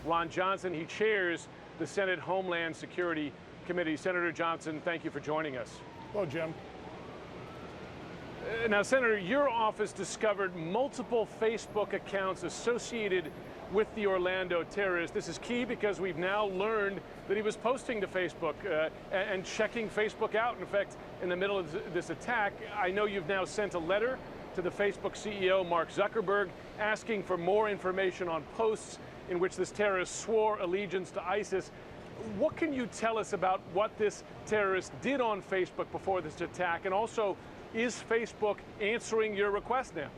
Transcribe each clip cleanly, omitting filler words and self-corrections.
Ron Johnson. He chairs the Senate Homeland Security Committee. Senator Johnson, thank you for joining us. Hello, Jim. Now, Senator, your office discovered multiple Facebook accounts associated with the Orlando terrorist. This is key because we've now learned that he was posting to Facebook and checking Facebook out. In fact, in the middle of this attack, I know you've now sent a letter to the Facebook CEO, Mark Zuckerberg, asking for more information on posts in which this terrorist swore allegiance to ISIS. What can you tell us about what this terrorist did on Facebook before this attack? And also, is Facebook answering your request now?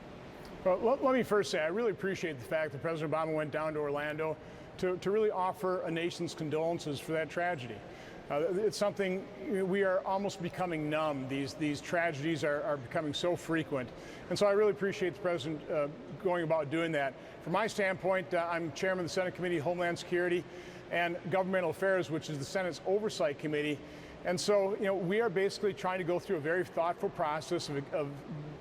Well, let me first say, I really appreciate the fact that President Obama went down to Orlando to really offer a nation's condolences for that tragedy. It's something we are almost becoming numb. These tragedies are becoming so frequent. And so I really appreciate the President going about doing that. From my standpoint, I'm chairman of the Senate Committee on Homeland Security and Governmental Affairs, which is the Senate's Oversight Committee. And so, we are basically trying to go through a very thoughtful process of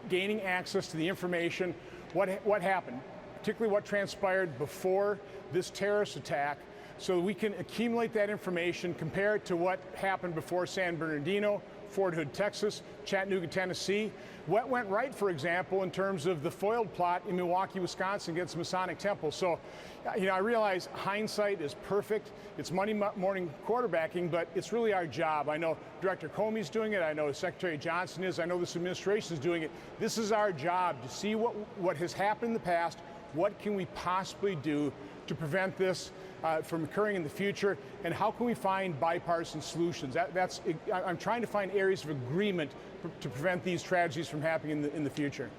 gaining access to the information, what happened, particularly what transpired before this terrorist attack, so that we can accumulate that information, compare it to what happened before San Bernardino, Fort Hood, Texas, Chattanooga, Tennessee. What went right, for example, in terms of the foiled plot in Milwaukee, Wisconsin against the Masonic Temple. So, I realize hindsight is perfect. It's Monday morning quarterbacking, but it's really our job. I know Director Comey's doing it. I know Secretary Johnson is. I know this administration is doing it. This is our job to see what has happened in the past. What can we possibly do to prevent this from occurring in the future, and how can we find bipartisan solutions? I'm trying to find areas of agreement to prevent these tragedies from happening in the future.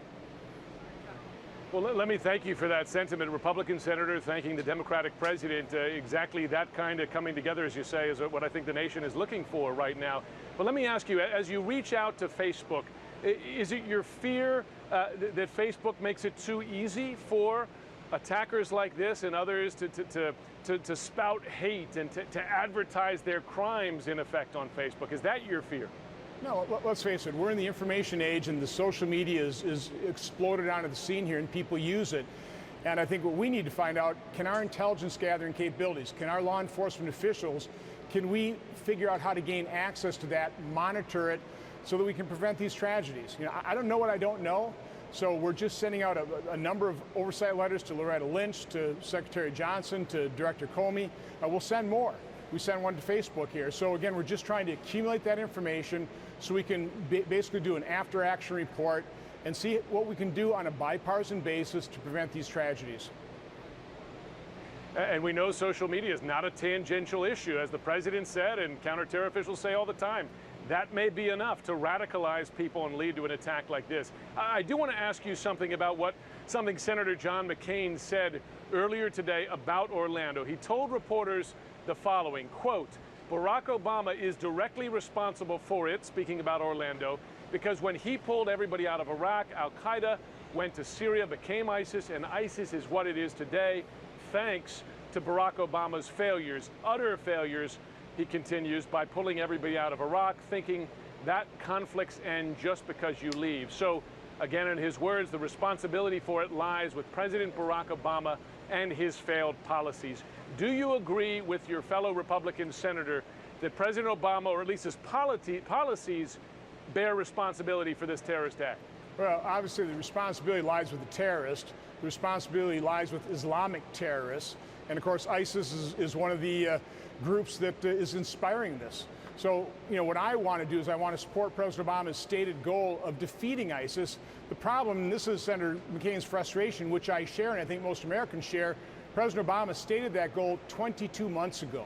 Well, let me thank you for that sentiment. Republican senator thanking the Democratic president. Exactly that kind of coming together, as you say, is what I think the nation is looking for right now. But let me ask you, as you reach out to Facebook, is it your fear that Facebook makes it too easy for attackers like this and others to spout hate and to advertise their crimes, in effect, on Facebook? Is that your fear? No, let's face it, we're in the information age, and the social media is exploded onto the scene here, and people use it. And I think what we need to find out, can our intelligence gathering capabilities, can our law enforcement officials, can we figure out how to gain access to that, monitor it, so that we can prevent these tragedies? I don't know what I don't know. So we're just sending out a number of oversight letters to Loretta Lynch, to Secretary Johnson, to Director Comey. We'll send more. We sent one to Facebook here. So again, we're just trying to accumulate that information so we can basically do an after-action report and see what we can do on a bipartisan basis to prevent these tragedies. And we know social media is not a tangential issue, as the president said and counterterror officials say all the time. That may be enough to radicalize people and lead to an attack like this. I do want to ask you something about something Senator John McCain said earlier today about Orlando. He told reporters the following, quote, Barack Obama is directly responsible for it, speaking about Orlando, because when he pulled everybody out of Iraq, Al-Qaeda went to Syria, became ISIS, and ISIS is what it is today, thanks to Barack Obama's failures, utter failures, he continues, by pulling everybody out of Iraq, thinking that conflicts end just because you leave. So, again, in his words, the responsibility for it lies with President Barack Obama and his failed policies. Do you agree with your fellow Republican senator that President Obama, or at least his policies, bear responsibility for this terrorist act? Well, obviously the responsibility lies with the terrorist. The responsibility lies with Islamic terrorists. And of course, ISIS is one of the groups that is inspiring this. So, what I want to do is I want to support President Obama's stated goal of defeating ISIS. The problem, and this is Senator McCain's frustration, which I share and I think most Americans share, President Obama stated that goal 22 months ago.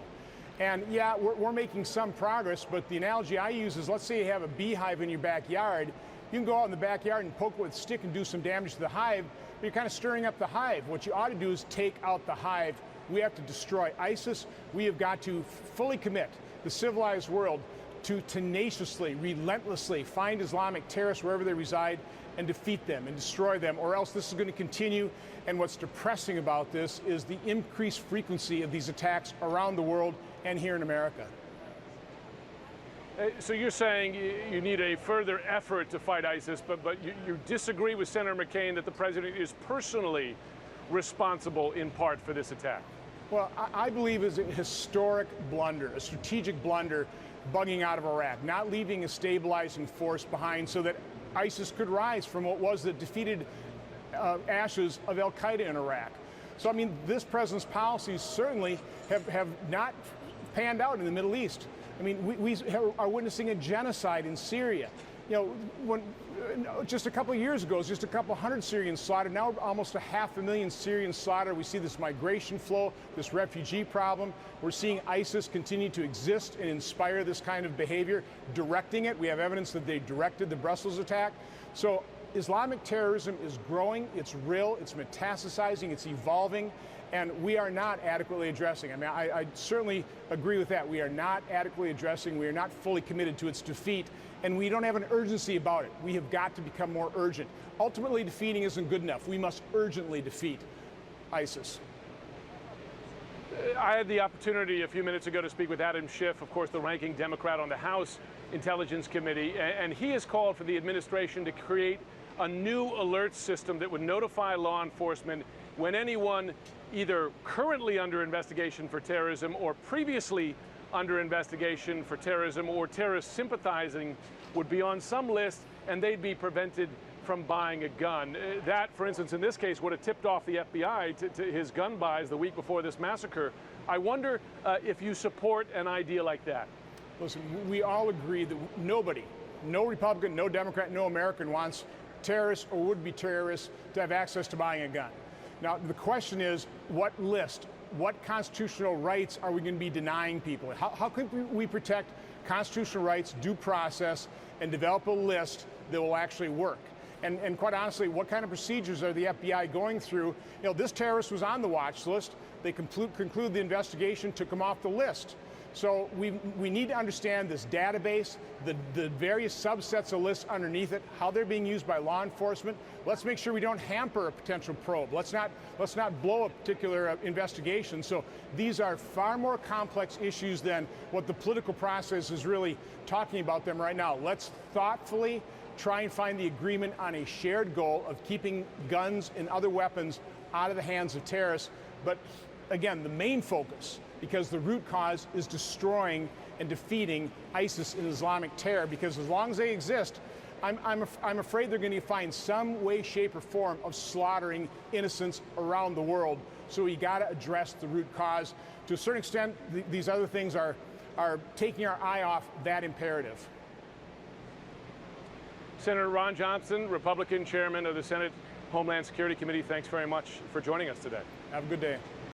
And yeah, we're making some progress, but the analogy I use is, let's say you have a beehive in your backyard. You can go out in the backyard and poke it with a stick and do some damage to the hive, but you're kind of stirring up the hive. What you ought to do is take out the hive. We have to destroy ISIS. We have got to fully commit the civilized world to tenaciously, relentlessly find Islamic terrorists wherever they reside and defeat them and destroy them, or else this is going to continue. And what's depressing about this is the increased frequency of these attacks around the world and here in America. So you're saying you need a further effort to fight ISIS, but you disagree with Senator McCain that the president is personally responsible in part for this attack? Well, I believe is a historic blunder, a strategic blunder, bugging out of Iraq, not leaving a stabilizing force behind so that ISIS could rise from what was the defeated ashes of al-Qaeda in Iraq. So, I mean, this president's policies certainly have not panned out in the Middle East. I mean, we are witnessing a genocide in Syria. You know, when just a couple of years ago, it was just a couple hundred Syrians slaughtered. Now almost 500,000 Syrians slaughtered. We see this migration flow, this refugee problem. We're seeing ISIS continue to exist and inspire this kind of behavior, directing it. We have evidence that they directed the Brussels attack. So Islamic terrorism is growing, it's real, it's metastasizing, it's evolving, and we are not adequately addressing. I mean, I certainly agree with that. We are not adequately addressing, we are not fully committed to its defeat, and we don't have an urgency about it. We have got to become more urgent. Ultimately, defeating isn't good enough. We must urgently defeat ISIS. I had the opportunity a few minutes ago to speak with Adam Schiff, of course, the ranking Democrat on the House Intelligence Committee, and he has called for the administration to create a new alert system that would notify law enforcement when anyone either currently under investigation for terrorism or previously under investigation for terrorism or terrorist sympathizing would be on some list and they'd be prevented from buying a gun. That, for instance, in this case, would have tipped off the FBI to his gun buys the week before this massacre. I wonder if you support an idea like that. Listen, we all agree that nobody, no Republican, no Democrat, no American wants terrorists or would-be terrorists to have access to buying a gun. Now, the question is, what list, what constitutional rights are we going to be denying people? How can we protect constitutional rights, due process, and develop a list that will actually work? And quite honestly, what kind of procedures are the FBI going through? You know, this terrorist was on the watch list. They conclude the investigation, took him off the list. So we need to understand this database, the various subsets of lists underneath it, how they're being used by law enforcement. Let's make sure we don't hamper a potential probe. Let's not blow a particular investigation. So these are far more complex issues than what the political process is really talking about them right now. Let's thoughtfully try and find the agreement on a shared goal of keeping guns and other weapons out of the hands of terrorists. But again, the main focus, because the root cause is destroying and defeating ISIS and Islamic terror, because as long as they exist, I'm afraid they're going to find some way, shape, or form of slaughtering innocents around the world. So we got to address the root cause. To a certain extent, these other things are taking our eye off that imperative. Senator Ron Johnson, Republican chairman of the Senate Homeland Security Committee, thanks very much for joining us today. Have a good day.